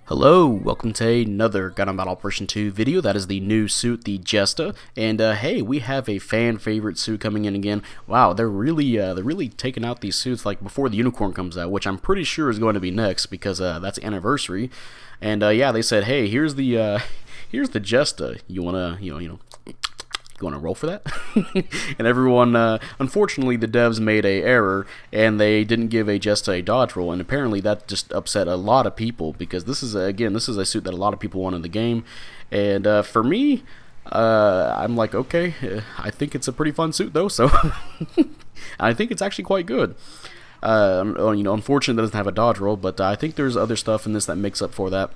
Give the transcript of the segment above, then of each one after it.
Hello, welcome to another Gundam Battle Operation 2 video. That is the new suit, the Jesta, and hey, we have a fan favorite suit coming in again. Wow, they're really taking out these suits like before the unicorn comes out, which I'm pretty sure is going to be next because that's anniversary. And yeah, they said, hey, here's the here's the Jesta. You wanna you want to roll for that? And everyone, unfortunately, the devs made a error, and they didn't give a Jesta a dodge roll, and apparently that just upset a lot of people, because this is a suit that a lot of people want in the game, and for me, I'm like, okay, I think it's a pretty fun suit, though, so I think it's actually quite good. Unfortunately, it doesn't have a dodge roll, but I think there's other stuff in this that makes up for that.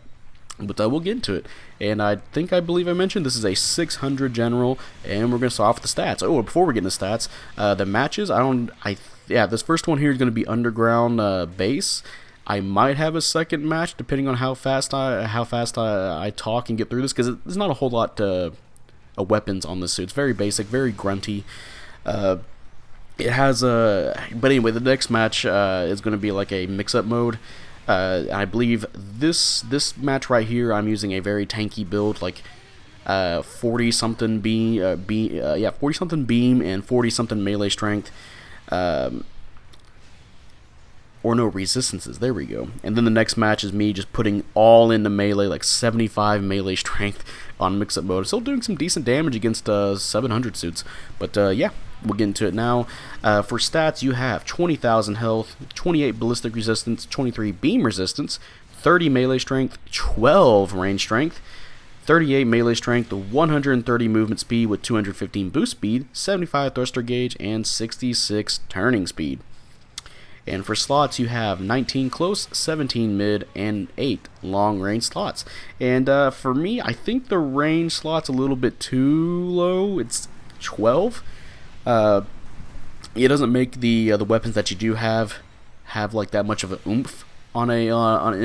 But we'll get into it. And I believe I mentioned this is a 600 general, and we're going to start off with the stats. Oh, before we get into stats, the matches, this first one here is going to be underground base. I might have a second match depending on how fast I talk and get through this, because there's not a whole lot of weapons on this suit. It's very basic, very grunty. It has but anyway, the next match is going to be like a mix-up mode. I believe this match right here, I'm using a very tanky build, like 40-something beam, 40-something beam and 40-something melee strength, or no, resistances. There we go. And then the next match is me just putting all into melee, like 75 melee strength on mix-up mode. Still doing some decent damage against 700 suits, but yeah. We'll get into it now. For stats, you have 20,000 health, 28 ballistic resistance, 23 beam resistance, 30 melee strength, 12 range strength, 38 melee strength, 130 movement speed with 215 boost speed, 75 thruster gauge, and 66 turning speed. And for slots, you have 19 close, 17 mid, and 8 long range slots. And for me, I think the range slot's a little bit too low. It's 12. It doesn't make the weapons that you do have like that much of an oomph in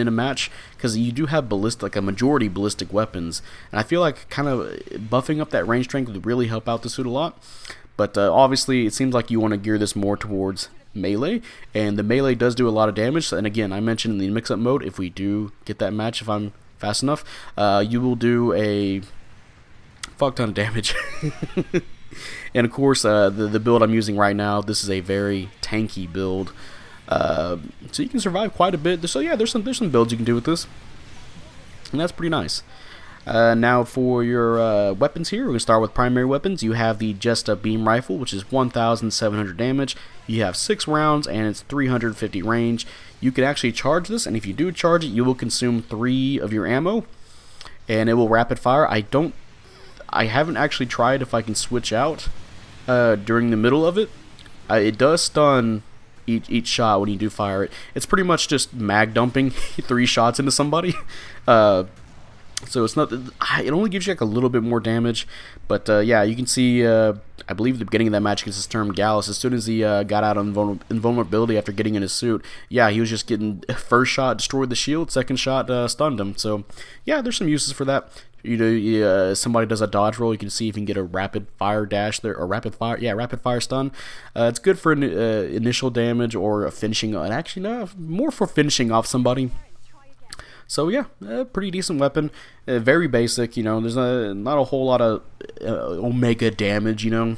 a match, because you do have like a majority ballistic weapons, and I feel like kind of buffing up that range strength would really help out the suit a lot. But obviously, it seems like you want to gear this more towards melee, and the melee does do a lot of damage. And again, I mentioned in the mix-up mode, if we do get that match, if I'm fast enough, you will do a fuck ton of damage. And of course, the build I'm using right now, this is a very tanky build, so you can survive quite a bit. So yeah, there's some builds you can do with this, and that's pretty nice. Now for your weapons here, we're going to start with primary weapons. You have the Jesta beam rifle, which is 1,700 damage. You have 6 rounds, and it's 350 range. You can actually charge this, and if you do charge it, you will consume 3 of your ammo, and it will rapid fire. I haven't actually tried if I can switch out during the middle of it. It does stun each shot when you do fire it. It's pretty much just mag dumping 3 shots into somebody. So it's not. It only gives you like a little bit more damage, but yeah, you can see. I believe the beginning of that match against this term Gallus, as soon as he got out on invulnerability after getting in his suit, yeah, he was just getting first shot destroyed the shield, second shot stunned him. So yeah, there's some uses for that. Somebody does a dodge roll, you can see if you can get a rapid fire dash there, or rapid fire stun. It's good for initial damage or a finishing. And actually, no, more for finishing off somebody. So yeah, pretty decent weapon. Very basic. There's not a whole lot of omega damage. It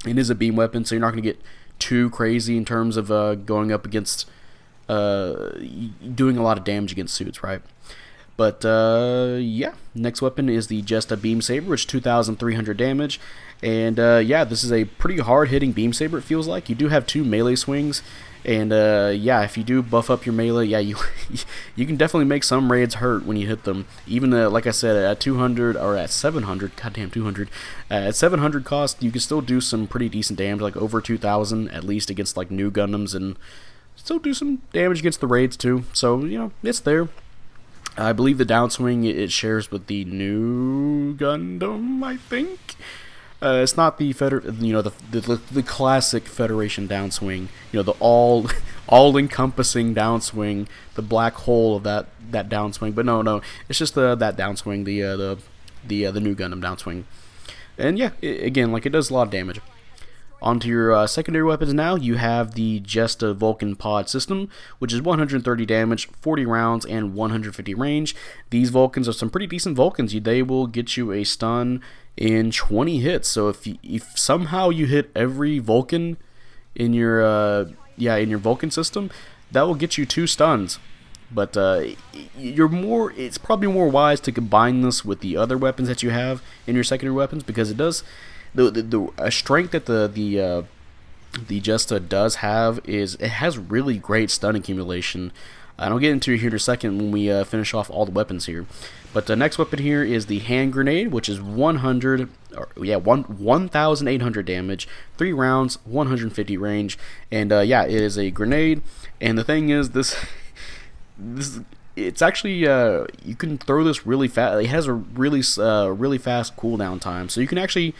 is a beam weapon, so you're not going to get too crazy in terms of going up against doing a lot of damage against suits, right? But yeah, next weapon is the Jesta Beam Saber, which is 2,300 damage, and yeah, this is a pretty hard-hitting beam saber. It feels like you do have 2 melee swings, and yeah, if you do buff up your melee, yeah, you can definitely make some raids hurt when you hit them. Even like I said, at 200 or at 700, goddamn 200, at 700 cost, you can still do some pretty decent damage, like over 2,000 at least against like new Gundams, and still do some damage against the raids too. So it's there. I believe the downswing it shares with the new Gundam, I think. It's not the the classic Federation downswing. The all-encompassing downswing, the black hole of that downswing. But no, it's just that downswing, the new Gundam downswing. And yeah, again, like it does a lot of damage. Onto your secondary weapons now, you have the Jesta Vulcan Pod system, which is 130 damage, 40 rounds, and 150 range. These Vulcans are some pretty decent Vulcans. They will get you a stun in 20 hits. So if somehow you hit every Vulcan in your in your Vulcan system, that will get you 2 stuns. But it's probably more wise to combine this with the other weapons that you have in your secondary weapons, because it does the strength that the Jesta does have is it has really great stun accumulation. And I'll get into it here in a second when we finish off all the weapons here. But the next weapon here is the hand grenade, which is 1,800 damage, 3 rounds, 150 range, and it is a grenade. And the thing is, this it's actually you can throw this really fast. It has a really fast cooldown time, so you can actually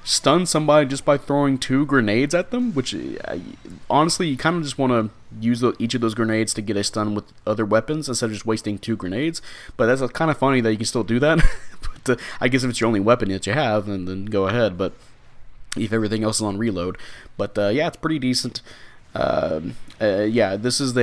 stun somebody just by throwing 2 grenades at them, which honestly you kind of just want to use each of those grenades to get a stun with other weapons instead of just wasting 2 grenades. But that's kind of funny that you can still do that. But I guess if it's your only weapon that you have, then go ahead, but if everything else is on reload. But it's pretty decent. This is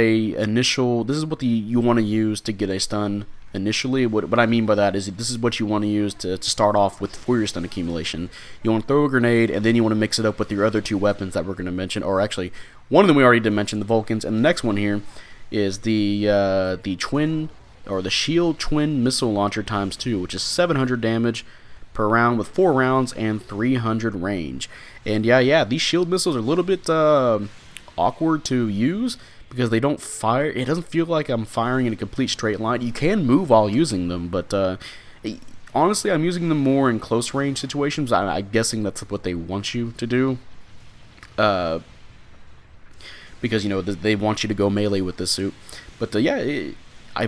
what you want to use to get a stun initially. What I mean by that is this is what you want to use to start off with for your stun accumulation. You want to throw a grenade, and then you want to mix it up with your other 2 weapons that we're going to mention, or actually one of them we already did mention, the Vulcans, and the next one here is the twin, or the shield twin missile launcher ×2, which is 700 damage per round with 4 rounds and 300 range. And these shield missiles are a little bit awkward to use because they don't fire. It doesn't feel like I'm firing in a complete straight line. You can move while using them, but honestly, I'm using them more in close range situations. I'm guessing that's what they want you to do, because they want you to go melee with this suit. But I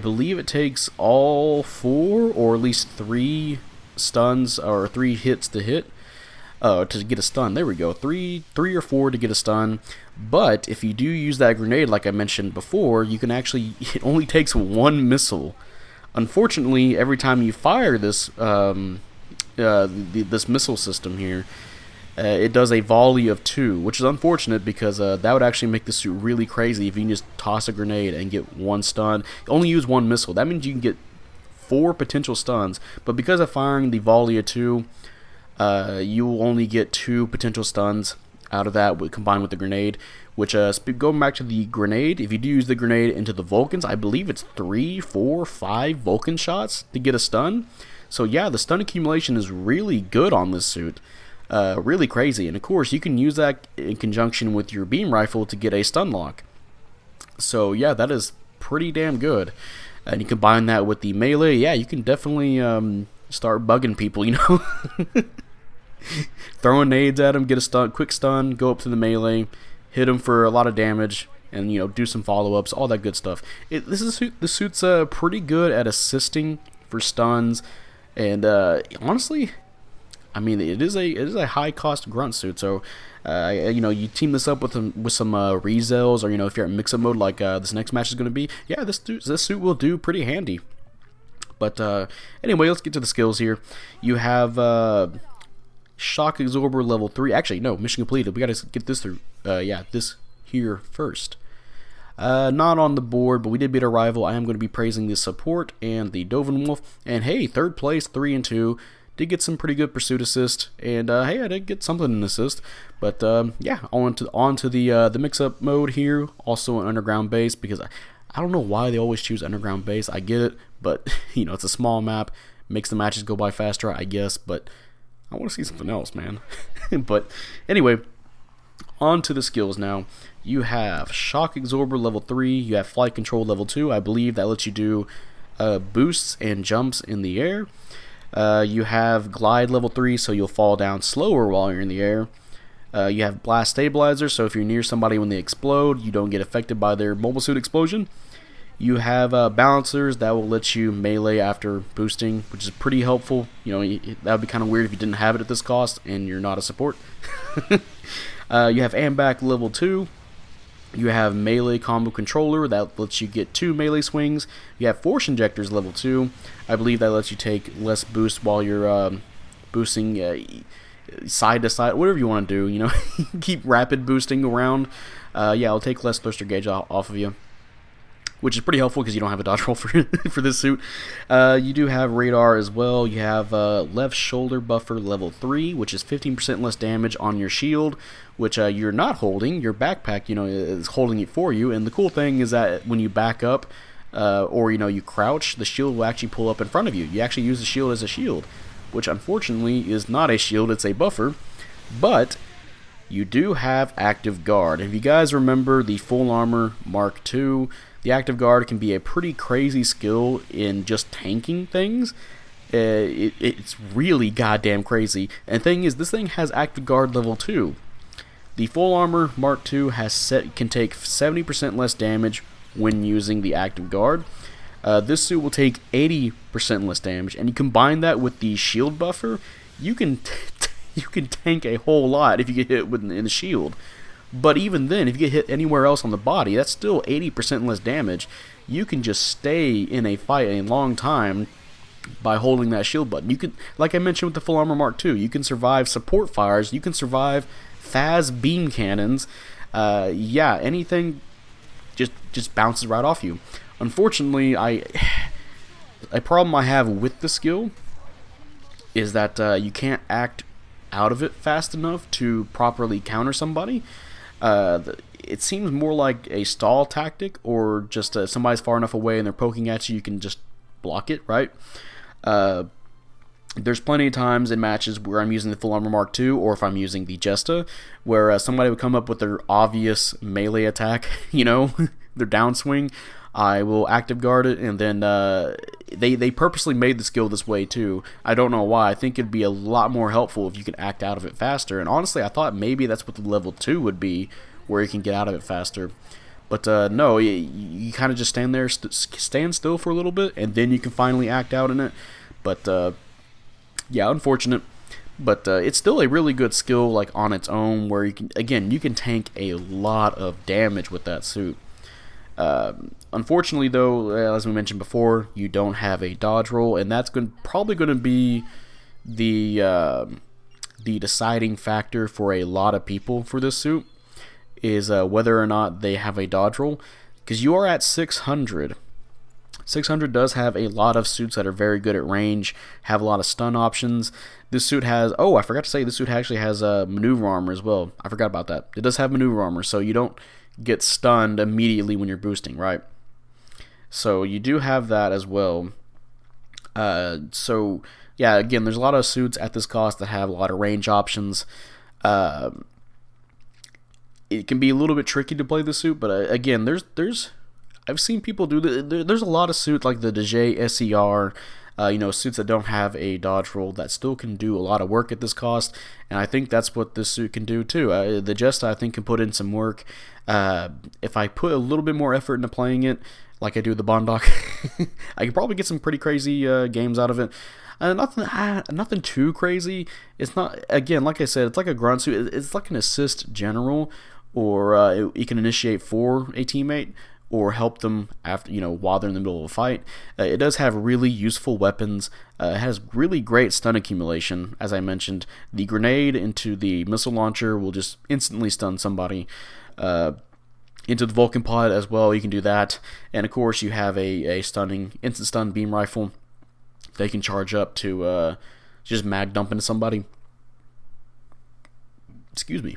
believe it takes all 4 or at least 3 stuns or 3 hits to hit. To get a stun. There we go. 3 or 4 to get a stun. But if you do use that grenade, like I mentioned before, you can actually. It only takes 1 missile. Unfortunately, every time you fire this this missile system here, it does a volley of 2, which is unfortunate because that would actually make the suit really crazy if you can just toss a grenade and get 1 stun. Only use 1 missile. That means you can get 4 potential stuns. But because of firing the volley of 2. You will only get 2 potential stuns out of that combined with the grenade, which going back to the grenade, if you do use the grenade into the Vulcans, I believe it's 3, 4, 5 Vulcan shots to get a stun. So the stun accumulation is really good on this suit, really crazy. And of course you can use that in conjunction with your beam rifle to get a stun lock. So that is pretty damn good. And you combine that with the melee, you can definitely start bugging people, throwing nades at them, get a quick stun, go up to the melee, hit them for a lot of damage, and do some follow-ups, all that good stuff. The suit's pretty good at assisting for stuns, and honestly, I mean it is a high-cost grunt suit. So you team this up with some rezels, or if you're at mix-up mode like this next match is going to be, this suit will do pretty handy. But anyway, let's get to the skills here. You have Shock Absorber level 3. Actually, no, mission completed. We got to get this through. This here first. Not on the board, but we did beat our rival. I am going to be praising the support and the Dovin Wolf. And hey, 3rd place, 3 and 2. Did get some pretty good pursuit assist. And hey, I did get something in assist. But on to the mix-up mode here. Also an underground base, because I don't know why they always choose underground base. I get it, but it's a small map, makes the matches go by faster, I guess. But I want to see something else, man. But anyway, on to the skills now. You have Shock Absorber level 3. You have Flight Control level 2. I believe that lets you do boosts and jumps in the air. You have Glide level 3, so you'll fall down slower while you're in the air. You have Blast Stabilizer, so if you're near somebody when they explode, you don't get affected by their mobile suit explosion. You have Balancers that will let you melee after boosting, which is pretty helpful. That would be kind of weird if you didn't have it at this cost and you're not a support. You have Ambac level 2. You have Melee Combo Controller that lets you get 2 melee swings. You have Force Injectors level 2. I believe that lets you take less boost while you're boosting. side to side, whatever you want to do, you know, keep rapid boosting around. Yeah, it'll take less thruster gauge off of you, which is pretty helpful because you don't have a dodge roll for for this suit. You do have radar as well. You have left shoulder buffer level 3, which is 15% less damage on your shield, which you're not holding. Your backpack, you know, is holding it for you. And the cool thing is that when you back up or, you know, you crouch, the shield will actually pull up in front of you. You actually use the shield as a shield, which unfortunately is not a shield, it's a buffer. But you do have active guard. If you guys remember the full armor Mark II, the active guard can be a pretty crazy skill in just tanking things. It's really goddamn crazy. And the thing is, this thing has active guard level 2. The full armor Mark II can take 70% less damage when using the active guard. This suit will take 80% less damage, and you combine that with the shield buffer, you can tank a whole lot if you get hit in the shield. But even then, if you get hit anywhere else on the body, that's still 80% less damage. You can just stay in a fight a long time by holding that shield button. You can, like I mentioned with the full armor Mark II, you can survive support fires, you can survive Phas beam cannons. Yeah, anything just bounces right off you. Unfortunately, a problem I have with the skill is that you can't act out of it fast enough to properly counter somebody. It seems more like a stall tactic, or just somebody's far enough away and they're poking at you, you can just block it, right? There's plenty of times in matches where I'm using the full armor Mark II, or if I'm using the Jesta, where somebody would come up with their obvious melee attack, you know, their downswing. I will active guard it, and then they purposely made the skill this way too. I don't know why. I think it'd be a lot more helpful if you could act out of it faster. And honestly, I thought maybe that's what the level 2 would be, where you can get out of it faster. But no, you kind of just stand there, stand still for a little bit, and then you can finally act out in it. But yeah, unfortunate. But it's still a really good skill, like on its own, where you can tank a lot of damage with that suit. Unfortunately, though, as we mentioned before, you don't have a dodge roll, and that's probably going to be the deciding factor for a lot of people for this suit, is whether or not they have a dodge roll, because you are at 600. 600 does have a lot of suits that are very good at range, have a lot of stun options. This suit has, oh, I forgot to say, this suit actually has maneuver armor as well. I forgot about that. It does have maneuver armor, so you don't get stunned immediately when you're boosting, right? So you do have that as well. So yeah, again, there's a lot of suits at this cost that have a lot of range options. It can be a little bit tricky to play the suit, but again, I've seen people do there's a lot of suits like the DJ SER, you know, suits that don't have a dodge roll that still can do a lot of work at this cost, and I think that's what this suit can do too. The Jesta, I think, can put in some work. If I put a little bit more effort into playing it, like I do the Bondoc, I could probably get some pretty crazy games out of it. Nothing too crazy. It's not, again, like I said, it's like a grunt suit. It's like an assist general, or you can initiate for a teammate, or help them after, you know, while they're in the middle of a fight. It does have really useful weapons. It has really great stun accumulation, as I mentioned. The grenade into the missile launcher will just instantly stun somebody. Into the Vulcan pod as well, you can do that. And of course, you have a instant stun beam rifle. They can charge up to just mag dump into somebody. Excuse me.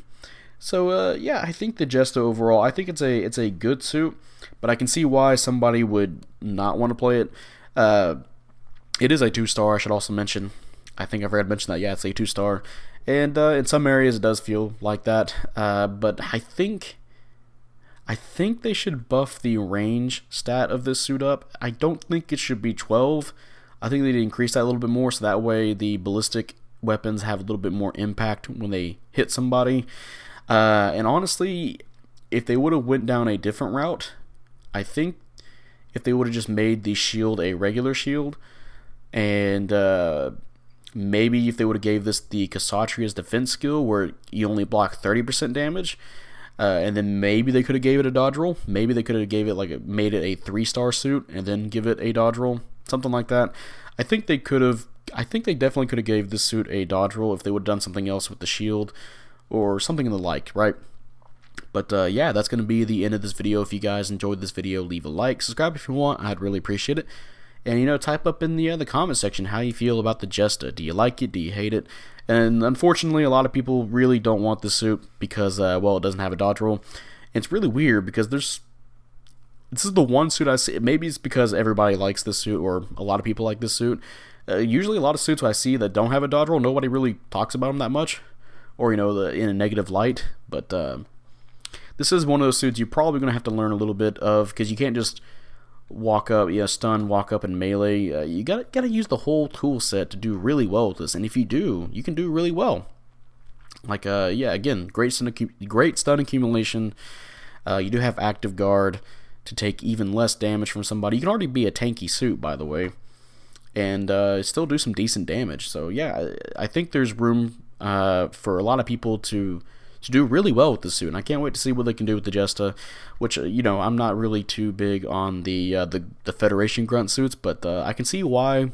So yeah, I think the Jesta overall, I think it's a good suit, but I can see why somebody would not want to play it. It is a 2-star, I should also mention. I think I've already mentioned that. Yeah, it's a 2-star, and in some areas it does feel like that. But I think they should buff the range stat of this suit up. I don't think it should be 12. I think they need to increase that a little bit more, so that way the ballistic weapons have a little bit more impact when they hit somebody. And honestly, if they would have went down a different route, I think if they would have just made the shield a regular shield, and maybe if they would have gave this the Kasatria's defense skill, where you only block 30% damage, and then maybe they could have gave it a dodge roll. Maybe they could have made it a 3-star suit and then give it a dodge roll. something like that. I think they could have. I think they definitely could have gave this suit a dodge roll if they would have done something else with the shield or something in the like, right? But yeah, that's going to be the end of this video. If you guys enjoyed this video, leave a like, subscribe if you want. I'd really appreciate it. And, you know, type up in the comment section how you feel about the Jesta. Do you like it? Do you hate it? And unfortunately, a lot of people really don't want this suit because, well, it doesn't have a dodge roll. And it's really weird because this is the one suit I see. Maybe it's because everybody likes this suit or a lot of people like this suit. Usually a lot of suits I see that don't have a dodge roll, nobody really talks about them that much. Or, you know, in a negative light. But this is one of those suits you're probably going to have to learn a little bit of because you can't just walk up, stun, walk up and melee. You gotta use the whole tool set to do really well with this, and if you do, you can do really well. Like, yeah, again, great stun accumulation. You do have active guard to take even less damage from somebody. You can already be a tanky suit, by the way, and still do some decent damage. So yeah, I think there's room for a lot of people to do really well with this suit, and I can't wait to see what they can do with the Jesta, which, you know, I'm not really too big on the Federation grunt suits, but I can see why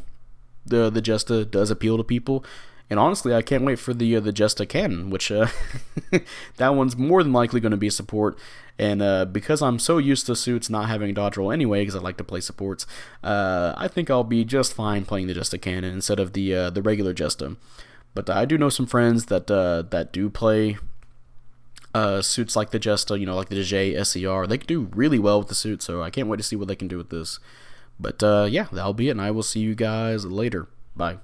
the Jesta does appeal to people, and honestly, I can't wait for the Jesta cannon, which that one's more than likely going to be a support, and because I'm so used to suits not having a dodge roll anyway, because I like to play supports, I think I'll be just fine playing the Jesta cannon instead of the regular Jesta. But I do know some friends that do play suits like the Jesta, you know, like the J SER. They can do really well with the suit, so I can't wait to see what they can do with this. But yeah, that'll be it, and I will see you guys later. Bye.